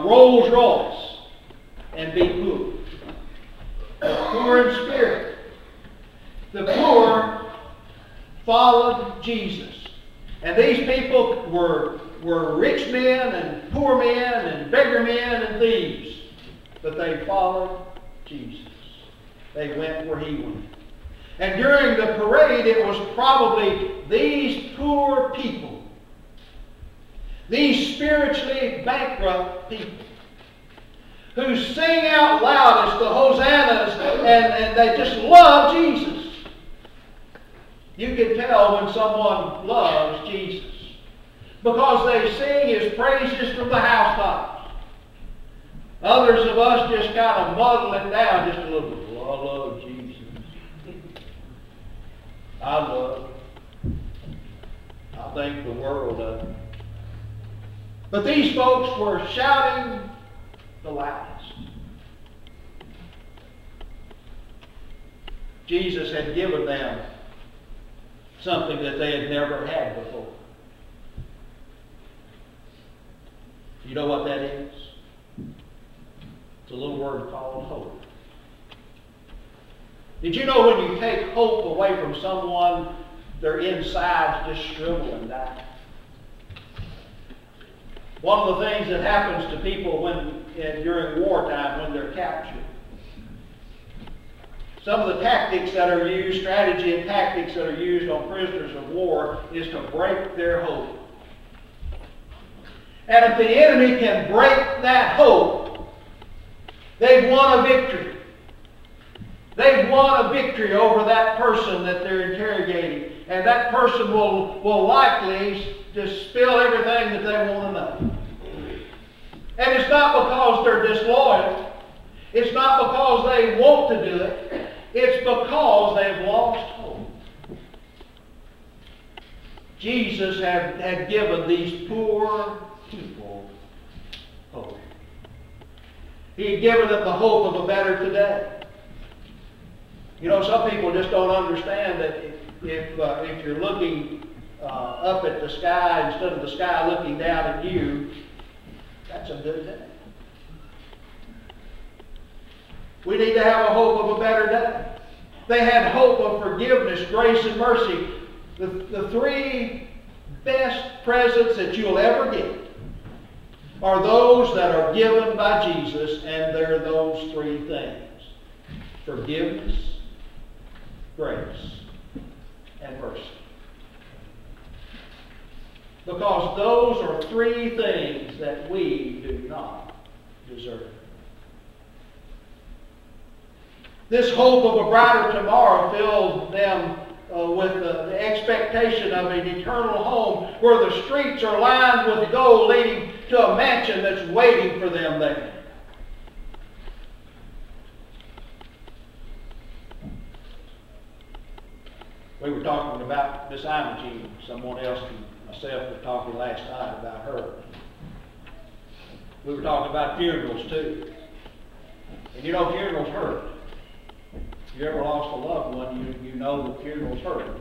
Rolls Royce and be poor. Poor in spirit. The poor followed Jesus. And these people were rich men and poor men and beggar men and thieves. But they followed Jesus. They went where he went. And during the parade, it was probably these poor people, these spiritually bankrupt people, who sing out loudest the hosannas, and they just love Jesus. You can tell when someone loves Jesus because they sing his praises from the housetops. Others of us just kind of muddle it down just a little bit. Well, I love Jesus. I love him. I think the world of him. But these folks were shouting the loudest. Jesus had given them something that they had never had before. You know what that is? It's a little word called hope. Did you know when you take hope away from someone, their insides just shrivel and die? One of the things that happens to people during wartime when they're captured, some of the tactics that are used, strategy and tactics that are used on prisoners of war, is to break their hope. And if the enemy can break that hope, they've won a victory. They've won a victory over that person that they're interrogating. And that person will likely just spill everything that they want to know. And it's not because they're disloyal. It's not because they want to do it. It's because they've lost hope. Jesus had given these poor people hope. He had given them the hope of a better today. You know, some people just don't understand that if you're looking up at the sky instead of the sky looking down at you, that's a good day. We need to have a hope of a better day. They had hope of forgiveness, grace, and mercy. The three best presents that you'll ever get are those that are given by Jesus, and they're those three things: forgiveness, grace, and mercy. Because those are three things that we do not deserve. This hope of a brighter tomorrow filled them with the expectation of an eternal home where the streets are lined with gold leading to a mansion that's waiting for them there. We were talking about Miss Imogene. Someone else and myself were talking last night about her. We were talking about funerals too. And you know, funerals hurt. If you ever lost a loved one, you know that funerals hurt.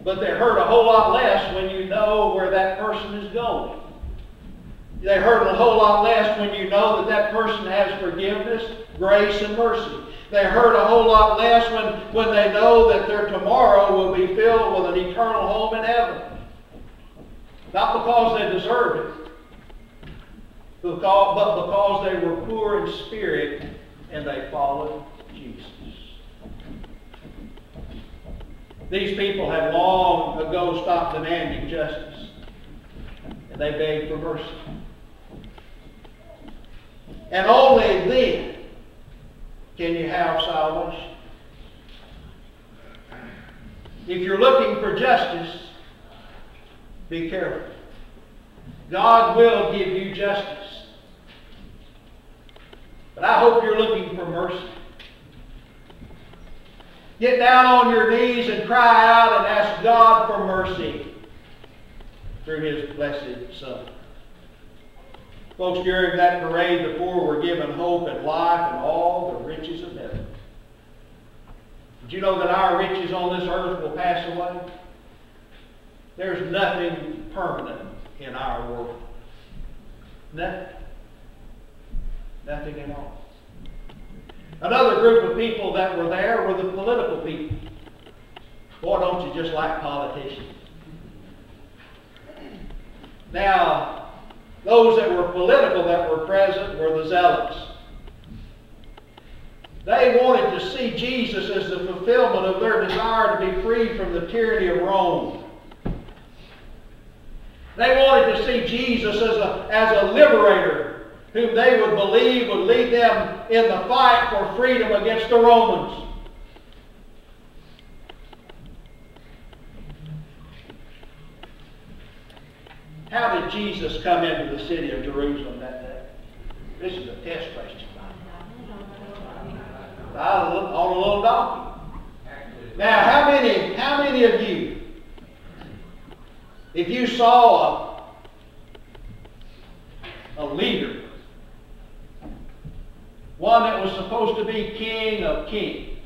But they hurt a whole lot less when you know where that person is going. They hurt a whole lot less when you know that that person has forgiveness, grace, and mercy. They hurt a whole lot less when they know that their tomorrow will be filled with an eternal home in heaven. Not because they deserved it, but because they were poor in spirit and they followed Jesus. These people had long ago stopped demanding justice, and they begged for mercy. And only then can you have salvation. If you're looking for justice, be careful. God will give you justice. But I hope you're looking for mercy. Get down on your knees and cry out and ask God for mercy through His blessed Son. Folks, during that parade, the poor were given hope and life and all the riches of heaven. Did you know that our riches on this earth will pass away? There's nothing permanent in our world. Nothing. Nothing at all. Another group of people that were there were the political people. Boy, don't you just like politicians? Now, those that were political that were present were the zealots. They wanted to see Jesus as the fulfillment of their desire to be free from the tyranny of Rome. They wanted to see Jesus as a liberator whom they would believe would lead them in the fight for freedom against the Romans. How did Jesus come into the city of Jerusalem that day? This is a test question. On a little donkey. Now, how many of you, if you saw a leader, one that was supposed to be king of kings,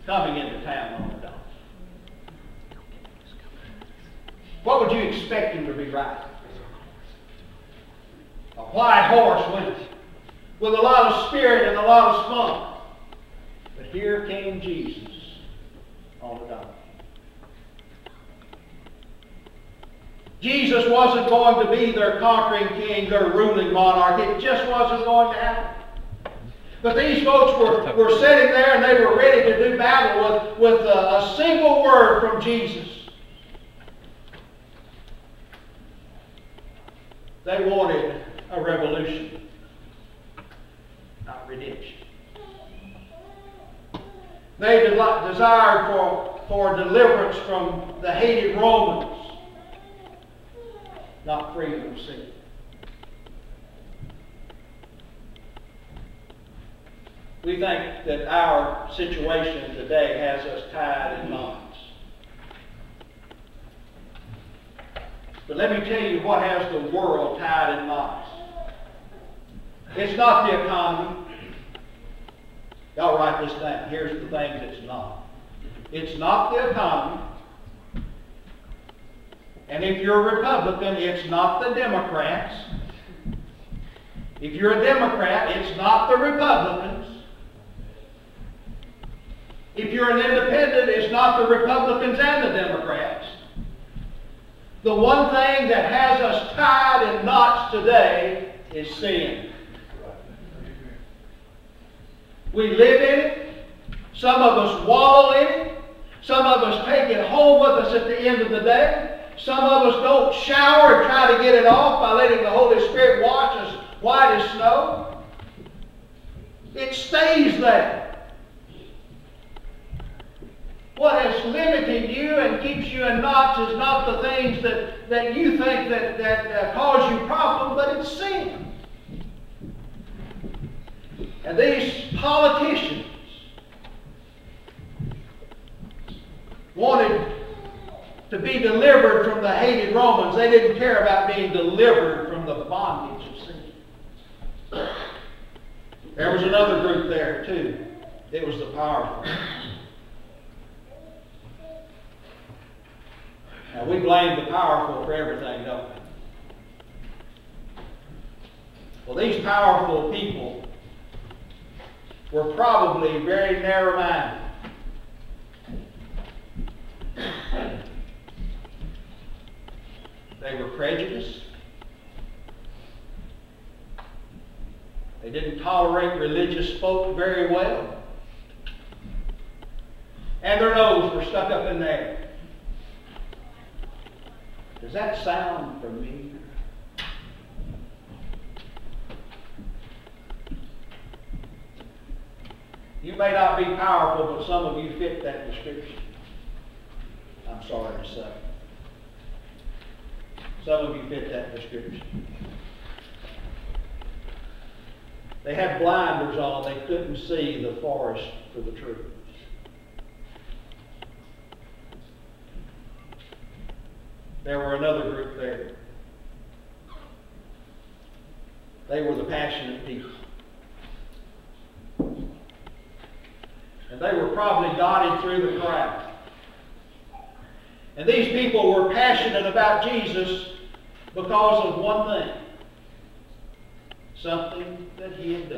coming into town on a donkey, what would you expect him to be riding? A white horse with a lot of spirit and a lot of spunk. But here came Jesus on a donkey. Jesus wasn't going to be their conquering king, their ruling monarch. It just wasn't going to happen. But these folks were sitting there and they were ready to do battle with a single word from Jesus. They wanted a revolution, not redemption. They desired for deliverance from the hated Romans, not freedom of sin. We think that our situation today has us tied in knots. But let me tell you what has the world tied in knots. It's not the economy. Y'all write this down. Here's the things it's not. It's not the economy. And if you're a Republican, it's not the Democrats. If you're a Democrat, it's not the Republicans. If you're an independent, it's not the Republicans and the Democrats. The one thing that has us tied in knots today is sin. We live in it. Some of us wallow in it. Some of us take it home with us at the end of the day. Some of us don't shower and try to get it off by letting the Holy Spirit wash us white as snow. It stays there. What has limited you and keeps you in knots is not the things that you think that cause you problems, but it's sin. And these politicians wanted to be delivered from the hated Romans. They didn't care about being delivered from the bondage of sin. There was another group there too. It was the powerful. Now, we blame the powerful for everything, don't we? Well, these powerful people were probably very narrow-minded. They were prejudiced. They didn't tolerate religious folk very well. And their nose were stuck up in there. Does that sound familiar? You may not be powerful, but some of you fit that description. I'm sorry to say. Some of you fit that description. They had blinders on. They couldn't see the forest for the trees. There were another group there. They were the passionate people. And they were probably dotted through the crowd. And these people were passionate about Jesus because of one thing. something that he had done.